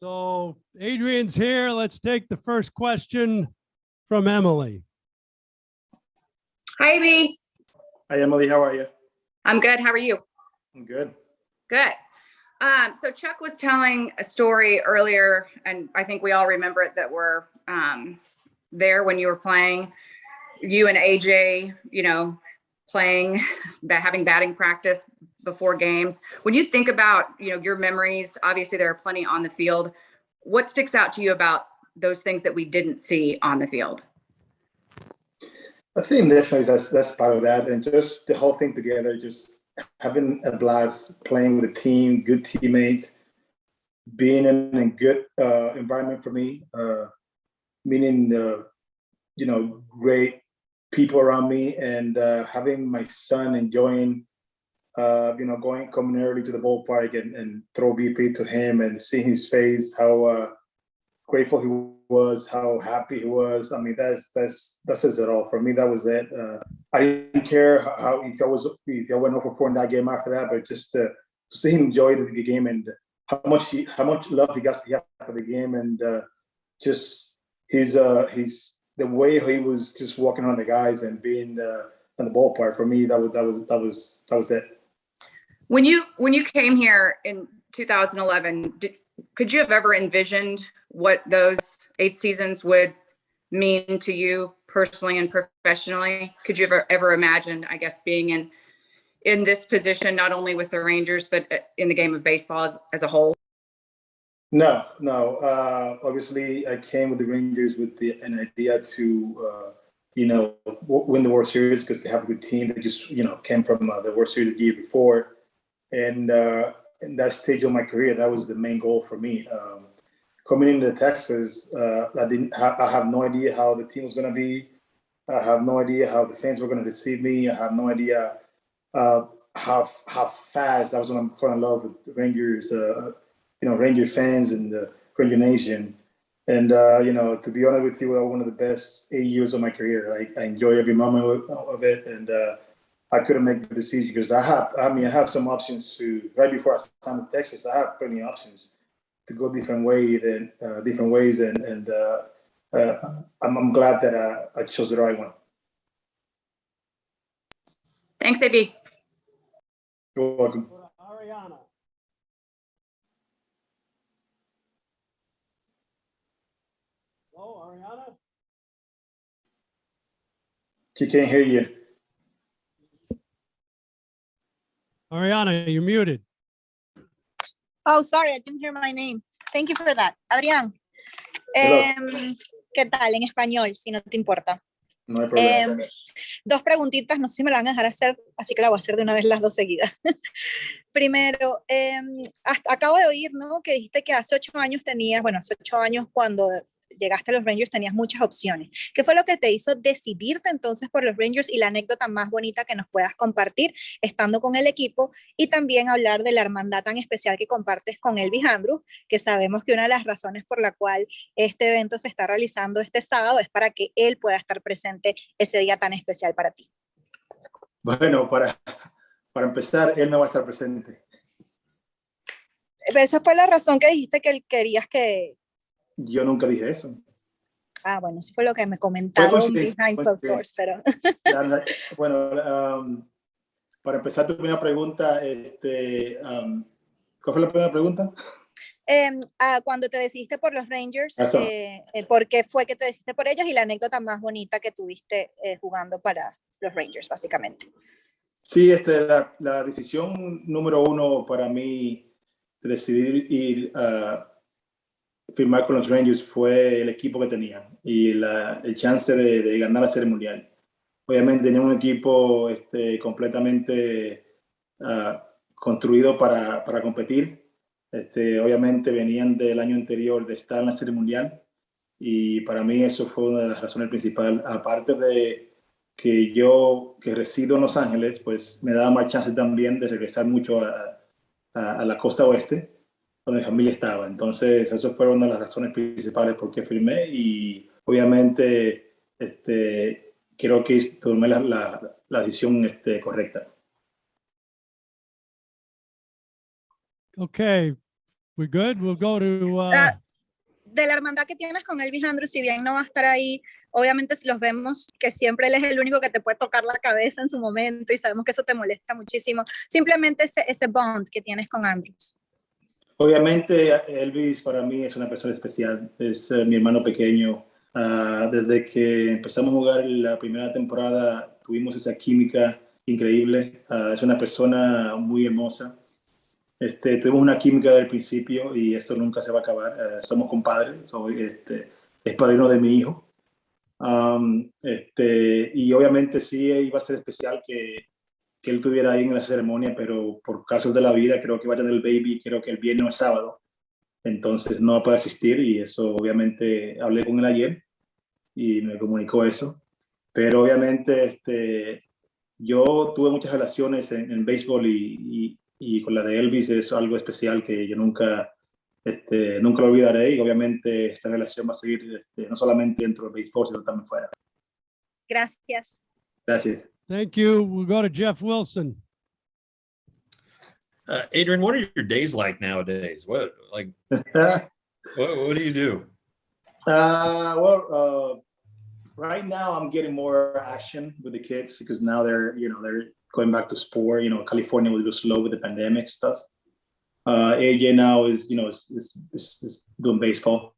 So Adrian's here. Let's take the first question from Emily. Hi, B. Hi, Emily. How are you? I'm good. How are you? I'm good. Good. So Chuck was telling a story earlier, and I think we all remember it, that we're there when you were playing, you and AJ, playing, having batting practice before games. When you think about, your memories, obviously there are plenty on the field. What sticks out to you about those things that we didn't see on the field? I think definitely that's part of that, and just the whole thing together, just having a blast, playing with a team, good teammates, being in a good environment for me, meaning great people around me, and having my son enjoying, coming early to the ballpark and throw BP to him and seeing his face, how grateful he was, how happy he was. I mean, that says it all. For me, that was it. I didn't care how if I went over 4 in that game after that, but just to see him enjoy the game and how much love he got for the game, and just his the way he was just walking on the guys and being on the ballpark. For me, that was it. When you came here in 2011, could you have ever envisioned what those 8 seasons would mean to you personally and professionally? Could you ever imagine, I guess, being in this position, not only with the Rangers, but in the game of baseball as a whole? No. Obviously, I came with the Rangers with an idea to, win the World Series because they have a good team. They just, came from the World Series the year before. And in that stage of my career, that was the main goal for me. Coming into Texas, I have no idea how the team was going to be. I have no idea how the fans were going to receive me. I have no idea how fast I was going to fall in love with the Rangers, Ranger fans and the Ranger Nation. And, to be honest with you, it was one of the best 8 years of my career. I enjoy every moment of it. And I couldn't make the decision because I have some options to, right before I signed with Texas, I have plenty of options to go different ways. And I'm glad that I chose the right one. Thanks, AB. You're welcome. Ariana. Hello, Ariana? She can't hear you. Ariana, you're muted. Oh, sorry, I didn't hear my name. Thank you for that. Adrián, ¿qué tal en español, si no te importa? No hay problema. 2 preguntitas, no sé si me la van a dejar hacer, así que la voy a hacer de una vez las 2 seguidas. Primero, acabo de oír, ¿no?, que dijiste que hace 8 años hace 8 años cuando llegaste a los Rangers tenías muchas opciones. ¿Qué fue lo que te hizo decidirte entonces por los Rangers y la anécdota más bonita que nos puedas compartir estando con el equipo? Y también hablar de la hermandad tan especial que compartes con Elvis Andrus, que sabemos que una de las razones por la cual este evento se está realizando este sábado es para que él pueda estar presente ese día tan especial para ti. Bueno, para empezar, él no va a estar presente. Pero esa fue la razón que dijiste que querías que... Yo nunca dije eso. Ah, bueno, eso fue lo que me comentaron behind closed doors, pero... Bueno, para empezar tu primera pregunta, ¿cuál fue la primera pregunta? Cuando te decidiste por los Rangers, ¿por qué fue que te decidiste por ellos y la anécdota más bonita que tuviste jugando para los Rangers, básicamente? Sí, la decisión número 1 para mí de decidir ir a firmar con los Rangers fue el equipo que tenía y el chance de ganar la Serie Mundial. Obviamente tenía un equipo completamente construido para competir. Obviamente venían del año anterior de estar en la Serie Mundial y para mí eso fue una de las razones principales. Aparte de que yo, que resido en Los Ángeles, pues me daba más chance también de regresar mucho a la costa oeste, donde mi familia estaba. Entonces, eso fue una de las razones principales por qué firmé y obviamente creo que tomé la decisión correcta. Okay. We good? We'll go to. De la hermandad que tienes con Elvis Andrews, si bien no va a estar ahí, obviamente los vemos que siempre él es el único que te puede tocar la cabeza en su momento y sabemos que eso te molesta muchísimo. Simplemente ese bond que tienes con Andrews. Obviamente, Elvis para mí es una persona especial. Es mi hermano pequeño. Desde que empezamos a jugar la primera temporada, tuvimos esa química increíble. Es una persona muy hermosa. Tuvimos una química del principio y esto nunca se va a acabar. Somos compadres. Es padrino de mi hijo. Y obviamente sí iba a ser especial que él estuviera ahí en la ceremonia, pero por casos de la vida creo que va a tener el baby, creo que el viernes o el sábado. Entonces no va a poder asistir y eso obviamente hablé con él ayer y me comunicó eso. Pero obviamente yo tuve muchas relaciones en béisbol y con la de Elvis es algo especial que yo nunca lo olvidaré y obviamente esta relación va a seguir no solamente dentro del béisbol, sino también fuera. Gracias. Gracias. Thank you. We'll go to Jeff Wilson. Adrian, what are your days like nowadays? What do you do? Right now I'm getting more action with the kids because now they're going back to sport. California was a little slow with the pandemic stuff. AJ now is doing baseball.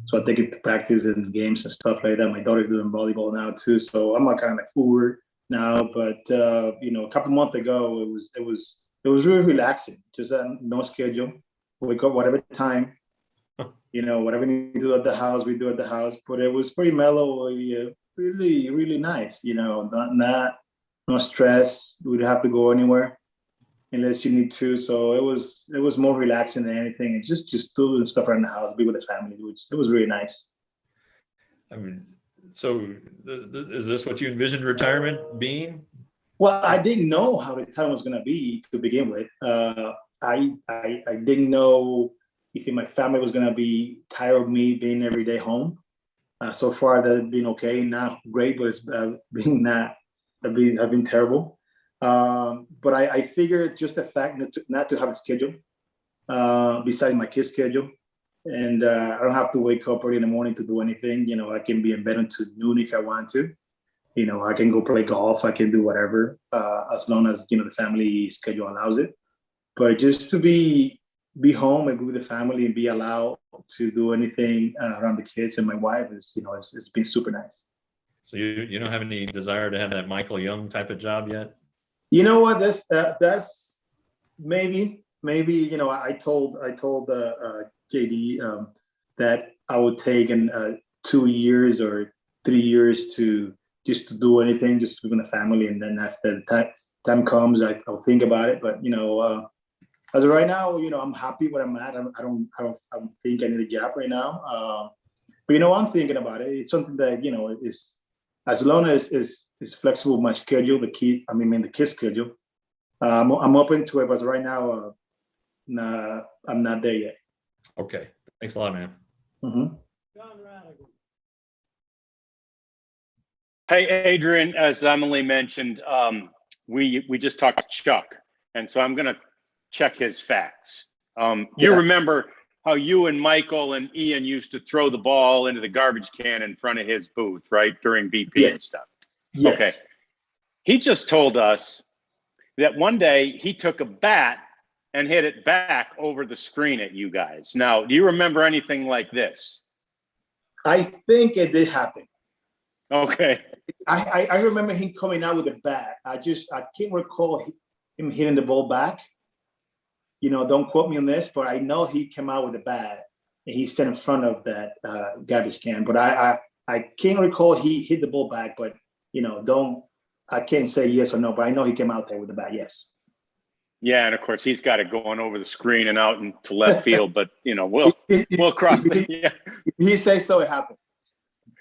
So I take it to practice and games and stuff like that. My daughter's doing volleyball now too. So I'm kind of like Uber now, but a couple months ago it was really relaxing. Just no schedule. Wake up whatever time. Whatever we need to do at the house, we do at the house. But it was pretty mellow, really, really nice. No stress. We didn't have to go anywhere unless you need to. So it was more relaxing than anything. And just doing stuff around the house, be with the family, which it was really nice. I mean, so is this what you envisioned retirement being? Well, I didn't know how the time was going to be to begin with. I didn't know if my family was going to be tired of me being every day home. So far, that's been okay. Not great, but it's been terrible. But I figured just the fact not to have a schedule besides my kids' schedule. And I don't have to wake up early in the morning to do anything. I can be in bed until noon if I want to. I can go play golf. I can do whatever as long as, the family schedule allows it. But just to be home and be with the family and be allowed to do anything around the kids and my wife it's been super nice. So you don't have any desire to have that Michael Young type of job yet? You know what? That's maybe. I told JD that I would take in 2 years or 3 years to do anything, just to be with the family, and then after the time comes, I'll think about it. But as of right now, I'm happy where I'm at. I don't think I need a job right now. But I'm thinking about it. It's something that is, as long as it's flexible with my schedule, the kids' schedule. I'm open to it, but right now, I'm not there yet. Okay, thanks a lot, man. Mm-hmm. Hey, Adrian, as Emily mentioned, we just talked to Chuck, and so I'm going to check his facts. You remember how you and Michael and Ian used to throw the ball into the garbage can in front of his booth, right, during BP and stuff? Yes. Okay. He just told us that one day he took a bat and hit it back over the screen at you guys. Now, do you remember anything like this? I think it did happen. Okay. I remember him coming out with a bat. I can't recall him hitting the ball back. Don't quote me on this, but I know he came out with a bat and he stood in front of that garbage can. But I can't recall he hit the ball back. But I can't say yes or no. But I know he came out there with the bat. Yes. Yeah, and of course he's got it going over the screen and out into left field. But we'll cross it. Yeah. He says so. It happened.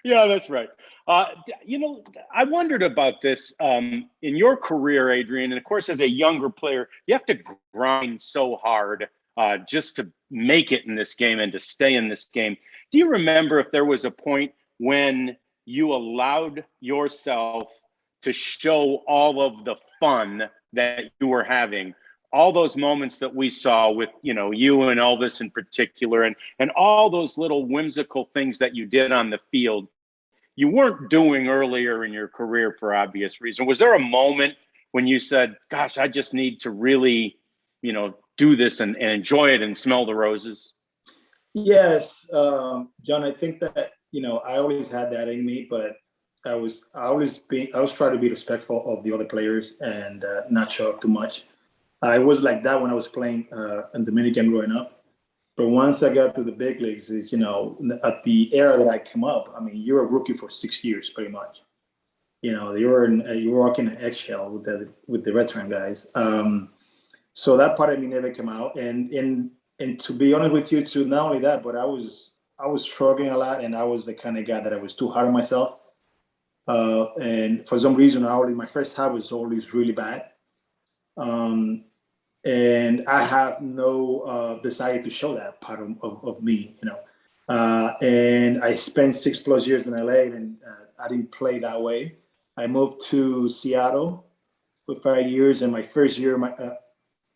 Yeah, that's right. I wondered about this in your career, Adrian, and of course, as a younger player, you have to grind so hard just to make it in this game and to stay in this game. Do you remember if there was a point when you allowed yourself to show all of the fun that you were having all those moments that we saw with, you know, you and Elvis in particular, and all those little whimsical things that you did on the field, you weren't doing earlier in your career for obvious reason. Was there a moment when you said, gosh, I just need to really, you know, do this and enjoy it and smell the roses? Yes, John, I think that, you know, I always had that in me, but I was trying to be respectful of the other players and not show up too much. I was like that when I was playing in Dominican growing up. But once I got to the big leagues, is, you know, at the era that I came up, I mean, you're a rookie for 6 years, pretty much. You know, you were walking an eggshell with the veteran guys. So that part of me never came out. And to be honest with you, too, not only that, but I was struggling a lot, and I was the kind of guy that I was too hard on myself. And for some reason, my first half was always really bad. And I have no desire to show that part of me, you know. And I spent 6+ years in LA, and I didn't play that way. I moved to Seattle for 5 years, and my first year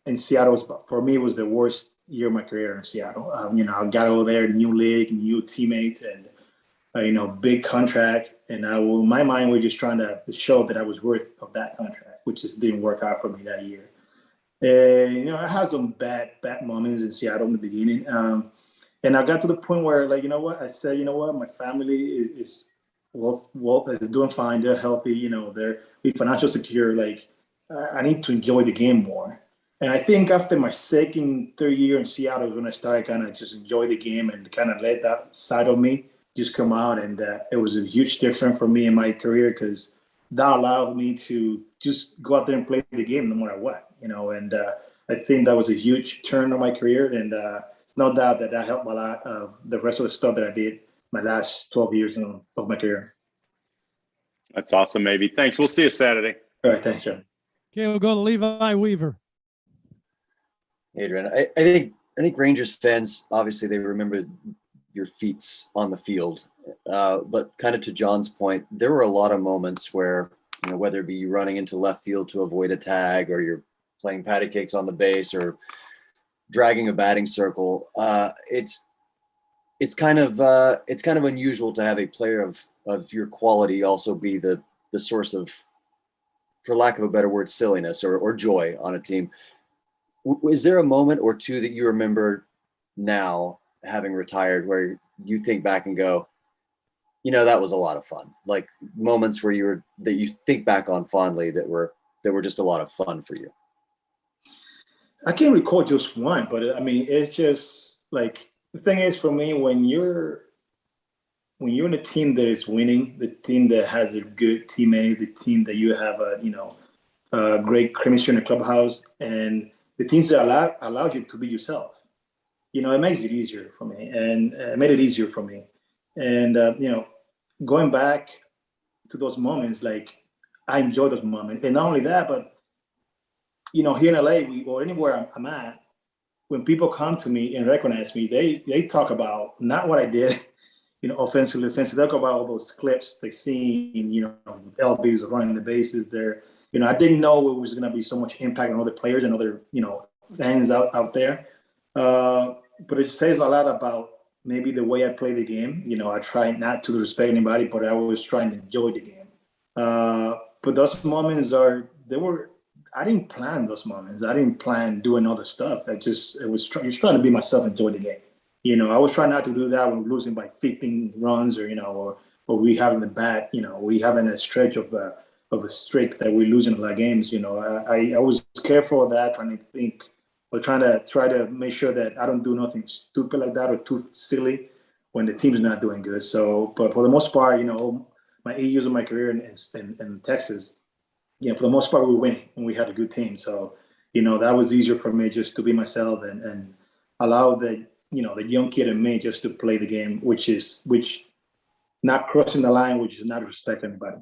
in Seattle for me was the worst year of my career in Seattle. You know, I got over there, new league, new teammates, and you know, big contract. And my mind was just trying to show that I was worth of that contract, which just didn't work out for me that year. And, you know, I had some bad moments in Seattle in the beginning. And I got to the point where, like, you know what? I said, you know what? My family is doing fine. They're healthy. You know, they're financial secure. Like, I need to enjoy the game more. And I think after my second, third year in Seattle, when I started kind of just enjoy the game and kind of let that side of me just come out. And it was a huge difference for me in my career, because that allowed me to just go out there and play the game no matter what. You know, and I think that was a huge turn on my career, and it's no doubt that helped a lot of the rest of the stuff that I did my last 12 years of my career. That's awesome, maybe. Thanks. We'll see you Saturday. All right, thanks, John. Okay, we'll go to Levi Weaver. Adrian, I think Rangers fans, obviously they remember your feats on the field, but kind of to John's point, there were a lot of moments where, you know, whether it be you running into left field to avoid a tag, or you're playing patty cakes on the base, or dragging a batting circle. It's kind of unusual to have a player of your quality also be the source of, for lack of a better word, silliness or joy on a team. Is there a moment or two that you remember now, having retired, where you think back and go, you know, that was a lot of fun? Like moments where that you think back on fondly that were just a lot of fun for you? I can't recall just one, but I mean, it's just like, the thing is for me, when you're in a team that is winning, the team that has a good teammate, the team that you have a great chemistry in the clubhouse, and the teams that allow you to be yourself, you know, it makes it easier for me, and it made it easier for me. And you know, going back to those moments, like, I enjoy those moments, and not only that, but you know, here in LA, or anywhere I'm at, when people come to me and recognize me, they talk about not what I did, you know, offensively, defensively. They talk about all those clips they seen, you know, LBs running the bases there. You know, I didn't know it was going to be so much impact on other players and other, you know, fans out there. But it says a lot about maybe the way I play the game. You know, I try not to disrespect anybody, but I was trying to enjoy the game. But those moments I didn't plan those moments. I didn't plan doing other stuff. I was trying to be myself, enjoy the game. You know, I was trying not to do that when losing by 15 runs, or, you know, or we having a bad, you know, we having a stretch of a streak that we losing a lot of games. You know, I was careful of that, trying to think, or try to make sure that I don't do nothing stupid like that or too silly when the team's not doing good. So, but for the most part, you know, my 8 years of my career in Texas, you know, for the most part, we were winning and we had a good team. So, you know, that was easier for me just to be myself and allow the young kid in me just to play the game, which not crossing the line, which is not respect anybody.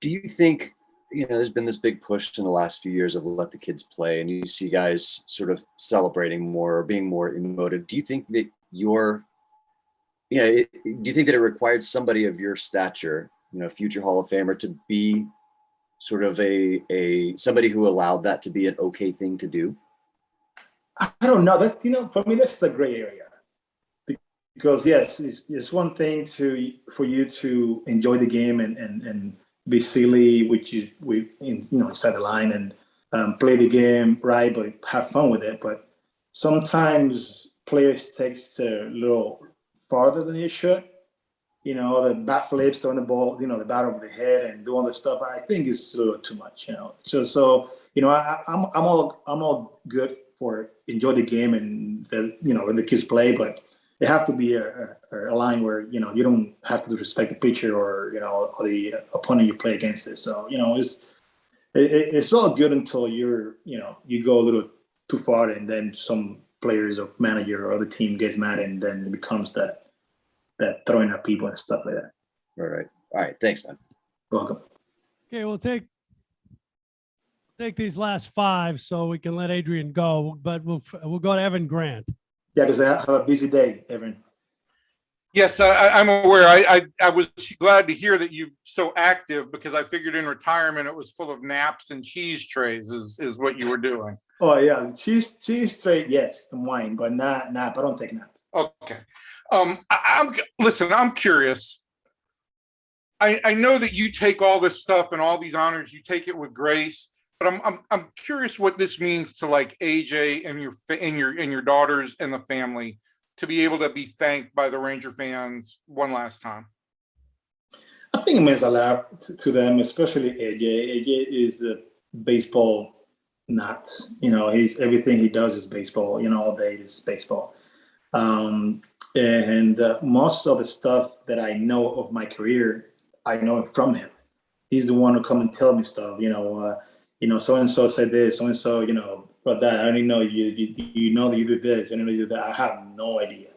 Do you think, you know, there's been this big push in the last few years of let the kids play, and you see guys sort of celebrating more or being more emotive. Do you think that do you think that it required somebody of your stature, you know, future Hall of Famer, to be sort of a somebody who allowed that to be an okay thing to do? I don't know. That's, for me, that's a gray area. Because yes, it's one thing for you to enjoy the game and be silly, inside the line and play the game right, but have fun with it. But sometimes players takes a little farther than they should. The bat flips, throwing the ball, the bat over the head, and do all this stuff. I think it's a little too much. I'm all good for enjoy the game and when the kids play, but it have to be a line where you don't have to disrespect the pitcher or the opponent you play against it. So it's all good until you go a little too far, and then some players or manager or other team gets mad, and then it becomes that throwing at people and stuff like that. All right. Thanks, man. Welcome. Okay, we'll take these last 5 so we can let Adrian go, but we'll go to Evan Grant. Yeah, because I have a busy day, Evan. Yes, I'm aware. I was glad to hear that you're so active, because I figured in retirement it was full of naps and cheese trays is what you were doing. Oh yeah, cheese tray, yes, and wine, but not nap. I don't take nap. Okay. I'm curious. I know that you take all this stuff and all these honors, you take it with grace, but I'm curious what this means to like AJ and your daughters and the family to be able to be thanked by the Ranger fans one last time. I think it means a lot to them, especially AJ. AJ is a baseball nut. He's everything he does is baseball. All day is baseball. And most of the stuff that I know of my career, I know it from him. He's the one who come and tell me stuff. So and so said this, so and so, but that I don't know. You know that you did this, and you did that. I have no idea.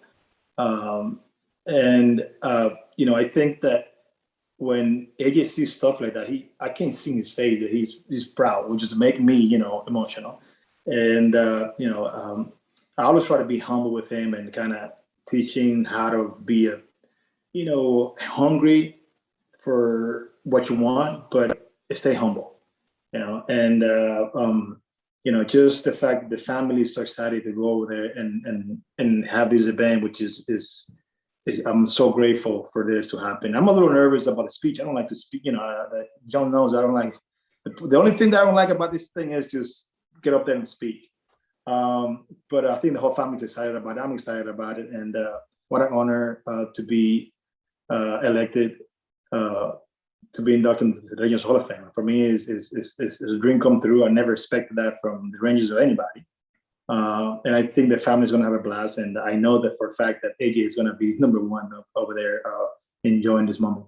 I think that when AJ sees stuff like that, I can't see in his face that he's proud, which is make me, emotional. And I always try to be humble with him and kind of teaching how to be hungry for what you want, but stay humble. Just the fact that the family is so excited to go over there and have this event, which is I'm so grateful for this to happen. I'm a little nervous about the speech. I don't like to speak. That John knows I don't like. The only thing that I don't like about this thing is just get up there and speak. But I think the whole family's excited about it. I'm excited about it, and what an honor to be elected. To be inducted into the Rangers Hall of Fame for me is a dream come true. I never expected that from the Rangers or anybody, and I think the family is going to have a blast. And I know that for a fact that AJ is going to be number 1 over there enjoying this moment.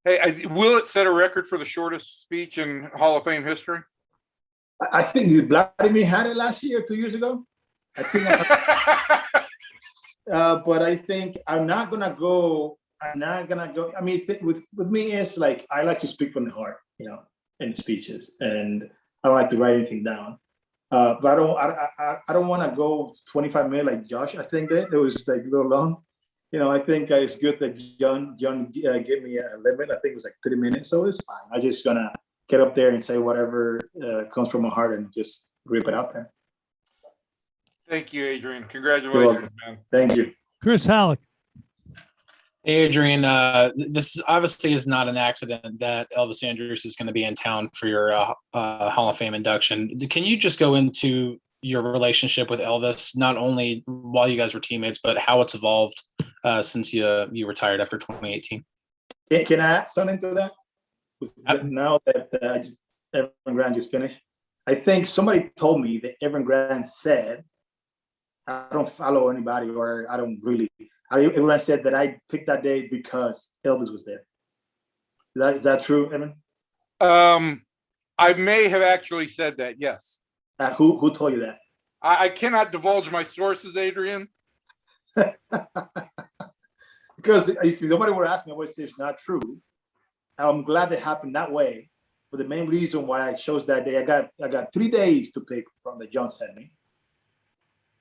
Hey, will it set a record for the shortest speech in Hall of Fame history? I think Vladimir had it last year, 2 years ago. I think, but I think I'm not gonna go. I mean, with me, it's like I like to speak from the heart, in speeches, and I don't like to write anything down. But I don't want to go 25 minutes like Josh. I think that it was like a little long. I think it's good that John gave me a limit. I think it was like 30 minutes, so it's fine. I'm just gonna get up there and say whatever comes from my heart and just rip it out there. Thank you, Adrian. Congratulations, man. Thank you. Chris Halleck. Adrian, this obviously is not an accident that Elvis Andrus is going to be in town for your Hall of Fame induction. Can you just go into your relationship with Elvis, not only while you guys were teammates, but how it's evolved since you retired after 2018? Can I add something to that? Now that Evan Grant just finished, I think somebody told me that Evan Grant said, I don't follow anybody, or I don't really. Everyone said that I picked that day because Elvis was there. Is that true, Evan? I may have actually said that, yes. Who told you that? I cannot divulge my sources, Adrian. Because if nobody would ask me, I would say it's not true. I'm glad it happened that way. But the main reason why I chose that day, I got 3 days to pick from that John sent me.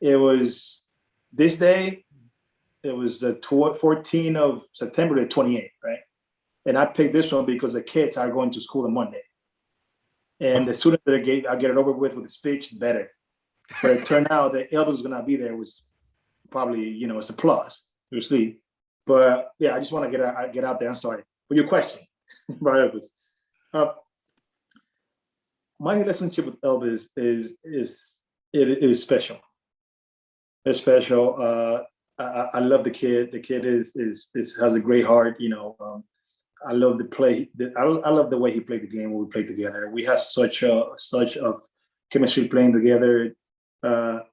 It was this day. It was the 14th of September to 28th, right? And I picked this one because the kids are going to school on Monday. And the sooner that I get it over with the speech, the better. But it turned out that Elvis was going to be there was probably, it's a plus. We'll see. But yeah, I just want to get out there. I'm sorry. But your question about Elvis. My relationship with Elvis is special. It's special. I love the kid. The kid has a great heart. I love the play. I love the way he played the game when we played together. We have such a chemistry playing together.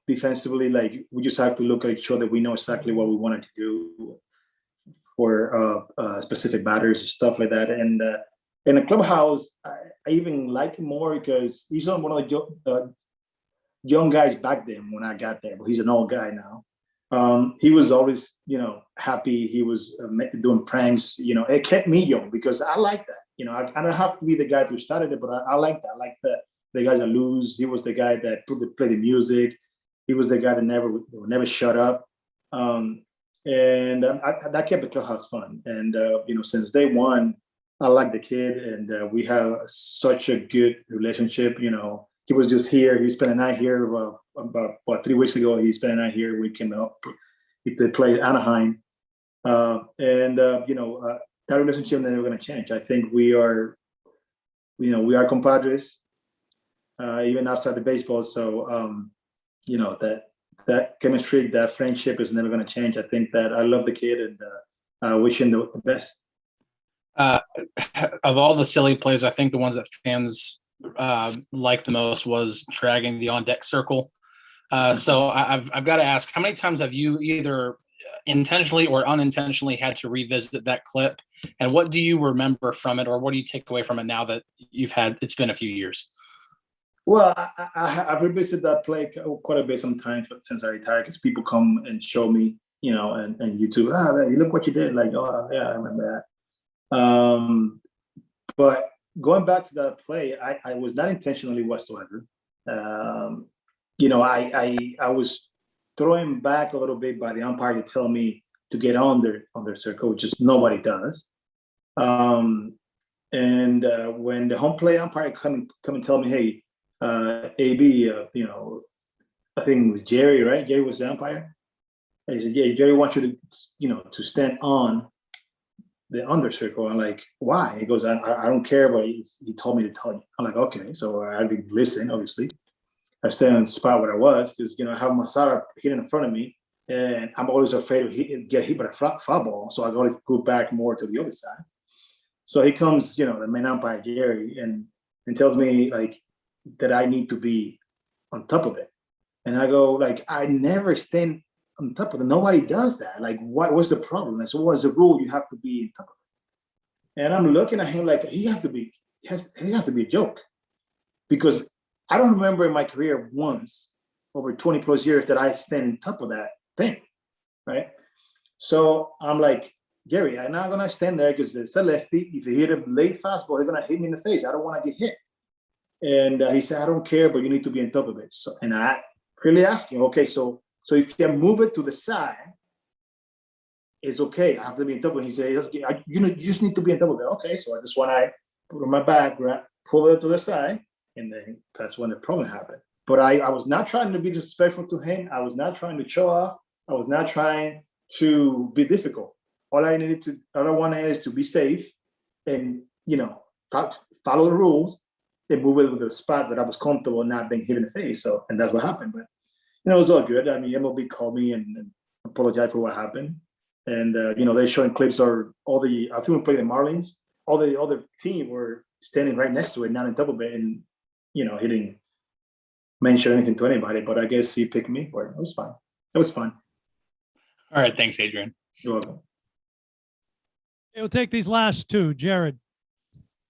Defensively, like we just have to look at each other. We know exactly what we wanted to do for specific batters and stuff like that. And in the clubhouse, I even like him more because he's not one of the young guys back then when I got there, but he's an old guy now. He was always, happy. He was doing pranks. It kept me young because I like that. I don't have to be the guy who started it, but I like that. I like the guys that lose. He was the guy that play the music. He was the guy that never shut up. And that kept the clubhouse fun. And since day one, I like the kid, and we have such a good relationship. He was just here. He spent a night here about 3 weeks ago. He spent a night here. We came up. He played Anaheim, that relationship never going to change. I think we are compadres, even outside the baseball. So that chemistry, that friendship is never going to change. I think that I love the kid, and I wish him the best. Of all the silly plays, I think the ones that fans liked the most was dragging the on deck circle. So I've got to ask, how many times have you either intentionally or unintentionally had to revisit that clip? And what do you remember from it, or what do you take away from it now that it's been a few years? Well, I've revisited that play quite a bit sometimes since I retired, because people come and show me, and YouTube, look what you did. Like, oh yeah, I remember that. But going back to that play, I was not intentionally whatsoever. I was throwing back a little bit by the umpire to tell me to get on their circle, which is nobody does. And when the home play umpire come and tell me, hey, AB, I think it was Jerry, right? Jerry was the umpire. And he said, yeah, Jerry wants you to, to stand on the under circle. I'm like, why? He goes, I don't care, but he told me to tell you. I'm like, okay. So I didn't listen, obviously. I stayed on the spot where I was because, I have Masara hitting in front of me, and I'm always afraid of get hit by a foul ball. So I always go back more to the other side. So he comes, the main umpire, Jerry, and tells me, like, that I need to be on top of it. And I go, like, I never stand on top of it. Nobody does that. Like, what's the problem? And so what's the rule? You have to be on top of it. And I'm looking at him like he has to be a joke. Because I don't remember in my career once over 20 plus years that I stand on top of that thing. Right. So I'm like, Jerry, I'm not gonna stand there because it's a lefty. If you hit a late fastball, they're gonna hit me in the face. I don't want to get hit. And he said, I don't care, but you need to be on top of it. So, and I really asked him, okay, so if you can move it to the side, it's okay. I have to be on top of it. He said, okay, you just need to be on top of it. Okay, so that's when I put on my back, pull it to the side, and then that's when the problem happened. But I was not trying to be disrespectful to him. I was not trying to show off. I was not trying to be difficult. All I wanted is to be safe and, follow the rules and move it with a spot that I was comfortable not being hit in the face. So, and that's what happened. But, it was all good. I mean, MLB called me and apologized for what happened. And, they're showing clips I think we played the Marlins. All the other team were standing right next to it, not on top of it. And, he didn't mention anything to anybody, but I guess he picked me for it. It was fine. It was fun. All right. Thanks, Adrian. You're welcome. We'll take these last two. Jared.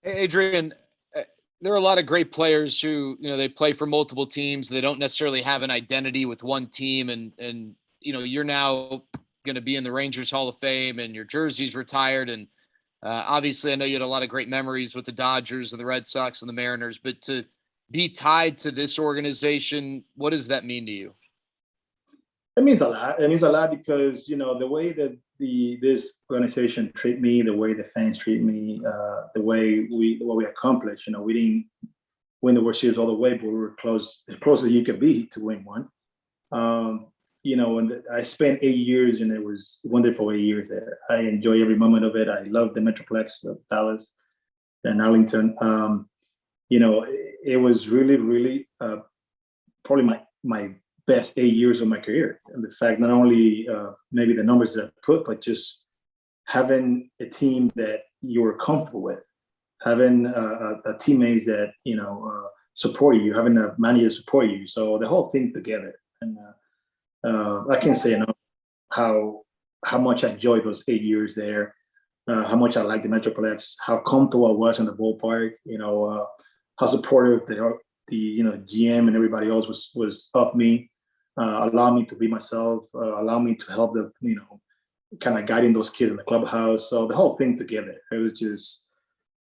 Hey, Adrian, there are a lot of great players who, they play for multiple teams. They don't necessarily have an identity with one team. And you're now going to be in the Rangers Hall of Fame and your jersey's retired. And obviously I know you had a lot of great memories with the Dodgers and the Red Sox and the Mariners, but to be tied to this organization, what does that mean to you? It means a lot. It means a lot because, the way that this organization treat me, the way the fans treat me, the way what we accomplished, we win the World Series all the way, but we were close, as close as you could be to win one. And I spent 8 years, and it was wonderful 8 years there. I enjoy every moment of it. I love the Metroplex of Dallas and Arlington. It was really, really probably my best 8 years of my career. And the fact, not only maybe the numbers that I put, but just having a team that you were comfortable with, having a teammates that support you, having a manager support you. So the whole thing together. And I can't say enough how much I enjoyed those 8 years there, how much I liked the Metroplex, how comfortable I was in the ballpark. How supportive the GM and everybody else was of me, allow me to be myself, allow me to help them, kind of guiding those kids in the clubhouse. So the whole thing together, it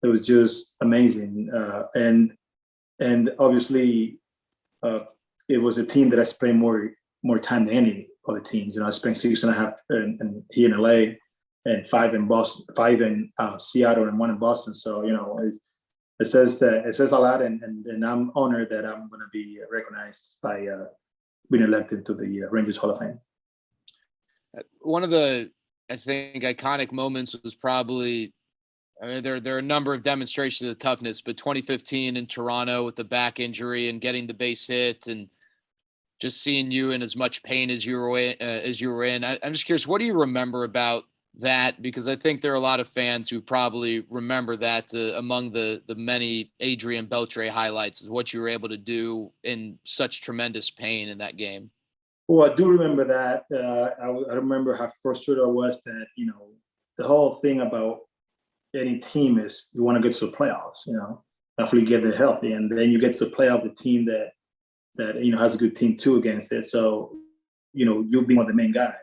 was just amazing. And obviously, it was a team that I spent more time than any other teams. I spent 6.5 here in LA, and 5 in Boston, 5 in Seattle, and 1 in Boston. So it says a lot, and I'm honored that I'm going to be recognized by being elected to the Rangers Hall of Fame. One of the, I think, iconic moments was probably, there are a number of demonstrations of toughness, but 2015 in Toronto with the back injury and getting the base hit, and just seeing you in as much pain as you were in. I'm just curious, what do you remember about that? Because I think there are a lot of fans who probably remember that among the many Adrian Beltre highlights is what you were able to do in such tremendous pain in that game. Well, I do remember that. I remember how frustrated I was that, the whole thing about any team is you want to get to the playoffs, hopefully get it healthy. And then you get to the playoff, the team that has a good team too against it. So, you'll be one of the main guys.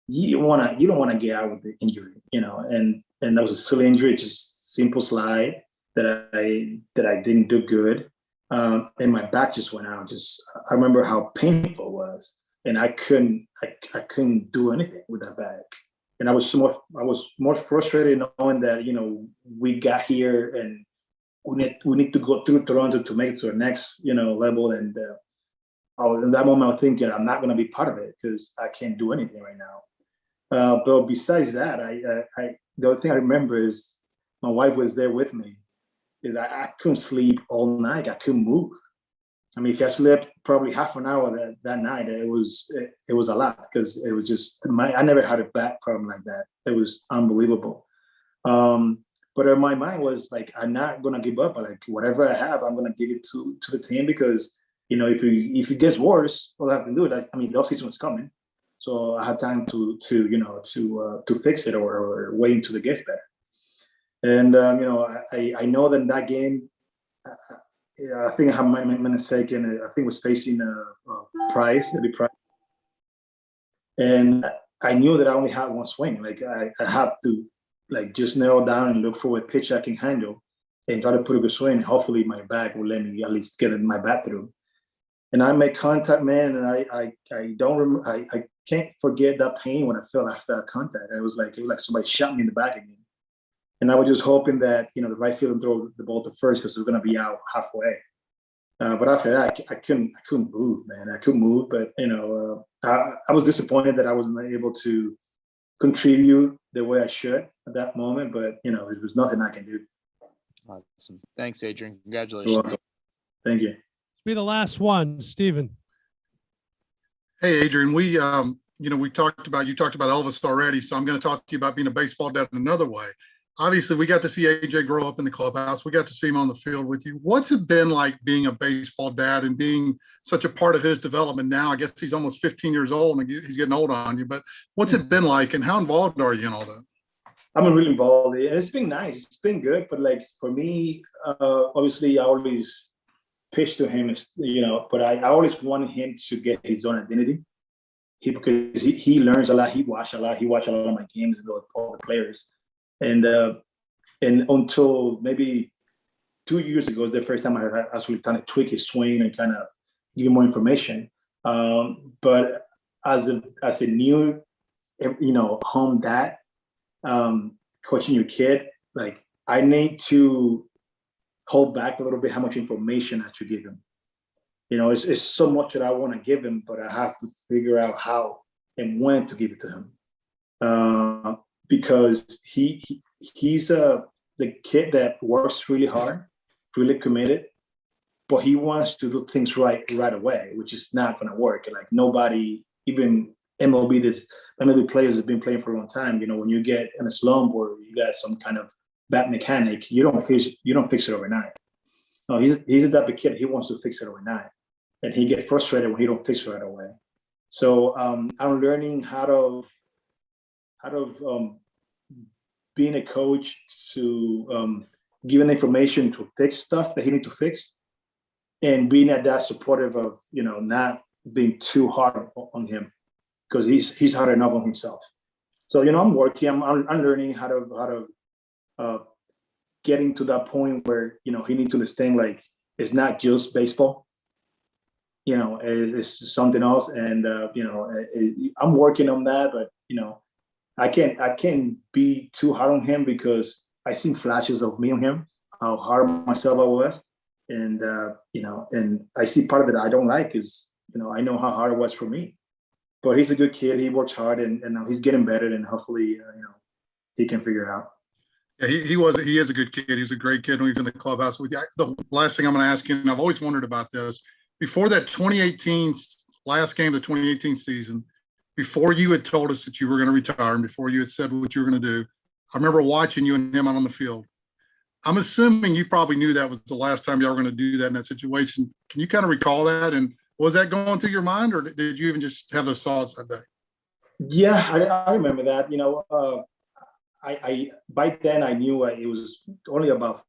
You don't want to get out with the injury, and that was a silly injury, just simple slide that I didn't do good. And my back just went out. I remember how painful it was. And I couldn't do anything with that back. And I was more frustrated knowing that, we got here and we need to go through Toronto to make it to the next, level. And in that moment, I was thinking, I'm not going to be part of it because I can't do anything right now. But besides that, the other thing I remember is my wife was there with me. I couldn't sleep all night. I couldn't move. I mean, if I slept probably half an hour that night, it was a lot, because it was just I never had a back problem like that. It was unbelievable. But in my mind was like, I'm not gonna give up. Like, whatever I have, I'm gonna give it to the team, because if it gets worse, all I have to do is, the off season was coming, so I had time to fix it or wait until it gets better. And I know that in that game, I think I have my second. I think it was facing Price, Eddie Price, and I knew that I only had one swing. Like, I have to just narrow down and look for what pitch I can handle, and try to put a good swing. Hopefully, my back will let me at least get in my bat through. And I made contact, man, and I can't forget that pain when I felt after that contact. It was like somebody shot me in the back again. And I was just hoping that, the right field and throw the ball to first, because it was going to be out halfway. But after that, I couldn't move, man. I couldn't move. But, I was disappointed that I wasn't able to contribute the way I should at that moment. But, it was nothing I can do. Awesome. Thanks, Adrian. Congratulations. Thank you. Let's be the last one, Stephen. Hey, Adrian, you talked about Elvis already, so I'm going to talk to you about being a baseball dad in another way. Obviously, we got to see AJ grow up in the clubhouse. We got to see him on the field with you. What's it been like being a baseball dad and being such a part of his development now? I guess he's almost 15 years old and he's getting old on you, but what's it been like, and how involved are you in all that? I'm really involved. It's been nice. It's been good. But for me, obviously, I always pitch to him, but I always wanted him to get his own identity. Because he learns a lot. He watched a lot. He watched a lot of my games with all the players. And until maybe 2 years ago, the first time I actually kind of tweak his swing and kind of give him more information. But as a new, home dad, coaching your kid, I need to hold back a little bit how much information I should give him. You know, it's so much that I want to give him, but I have to figure out how and when to give it to him. Because he's the kid that works really hard, really committed, but he wants to do things right away, which is not going to work. Like nobody, even MLB players have been playing for a long time. You know, when you get in a slump or you got some kind of bad mechanic, you don't fix it overnight. No, he's the type of kid, he wants to fix it overnight, and he gets frustrated when he don't fix it right away. So I'm learning how to being a coach to giving information to fix stuff that he need to fix, and being at that supportive of, you know, not being too hard on him, because he's hard enough on himself. So, you know, I'm working, I'm learning how to getting to that point where, you know, he needs to understand, like, it's not just baseball, you know, it's something else. And, you know, I'm working on that, but, you know, I can't be too hard on him, because I seen flashes of me on him, how hard myself I was. And, you know, and I see part of it I don't like is, you know, I know how hard it was for me, but he's a good kid. He works hard, and now he's getting better, and hopefully, you know, he can figure it out. Yeah, he is a good kid. He was a great kid when he was in the clubhouse with you. The last thing I'm going to ask you, and I've always wondered about this, before that 2018 last game of the 2018 season, before you had told us that you were going to retire and before you had said what you were going to do, I remember watching you and him out on the field. I'm assuming you probably knew that was the last time y'all were going to do that in that situation. Can you kind of recall that? And was that going through your mind, or did you even just have those thoughts that day? Yeah, I remember that. You know, I by then I knew it was only about,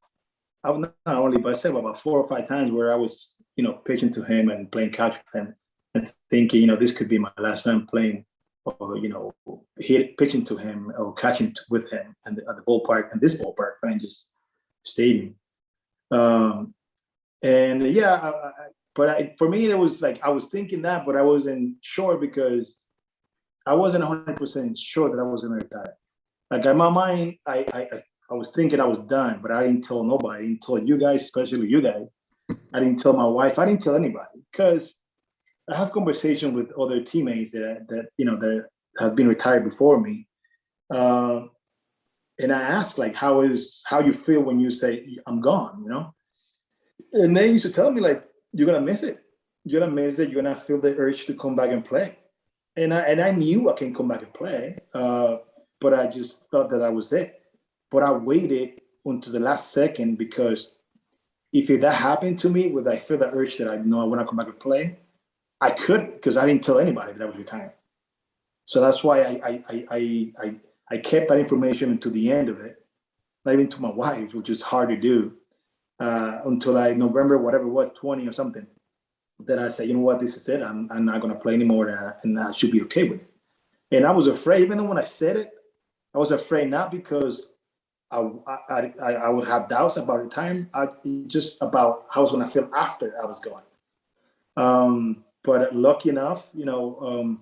not only, but I said about 4 or 5 times where I was, you know, pitching to him and playing catch with him and thinking, you know, this could be my last time playing, or, you know, pitching to him or catching with him at the ballpark, and this ballpark, Rangers Stadium. And yeah, but for me, it was like, I was thinking that, but I wasn't sure, because I wasn't 100% sure that I was going to retire. Like in my mind, I was thinking I was done, but I didn't tell nobody. I didn't tell you guys, especially you guys. I didn't tell my wife. I didn't tell anybody, because I have conversations with other teammates that you know, that have been retired before me, and I ask, like, how you feel when you say I'm gone, you know? And they used to tell me, like, you're gonna miss it. You're gonna miss it. You're gonna feel the urge to come back and play. And I knew I can come back and play, but I just thought that was it. But I waited until the last second, because if that happened to me, would I feel the urge that I know I want to come back and play? I couldn't, because I didn't tell anybody that I was retiring. So that's why I kept that information until the end of it, not even to my wife, which is hard to do, until November, whatever it was, 20 or something. Then I said, you know what, this is it. I'm not going to play anymore, and I should be okay with it. And I was afraid, even though when I said it, I was afraid, not because I would have doubts about the time, just about how I was going to feel after I was gone. But lucky enough, you know,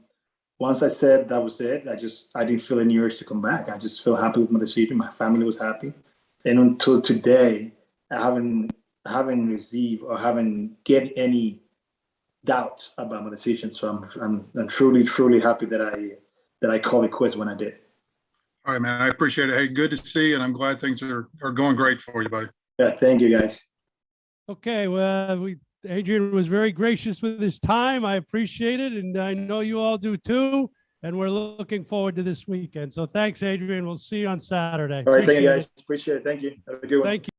once I said that was it, I didn't feel any urge to come back. I just feel happy with my decision. My family was happy. And until today, I haven't received or haven't get any doubts about my decision. So I'm truly, truly happy that I called it quits when I did. All right, man. I appreciate it. Hey, good to see you, and I'm glad things are going great for you, buddy. Yeah, thank you, guys. Okay, well, Adrian was very gracious with his time. I appreciate it, and I know you all do too. And we're looking forward to this weekend. So thanks, Adrian. We'll see you on Saturday. All right, thank you, guys. Appreciate it. Thank you. Have a good one. Thank you.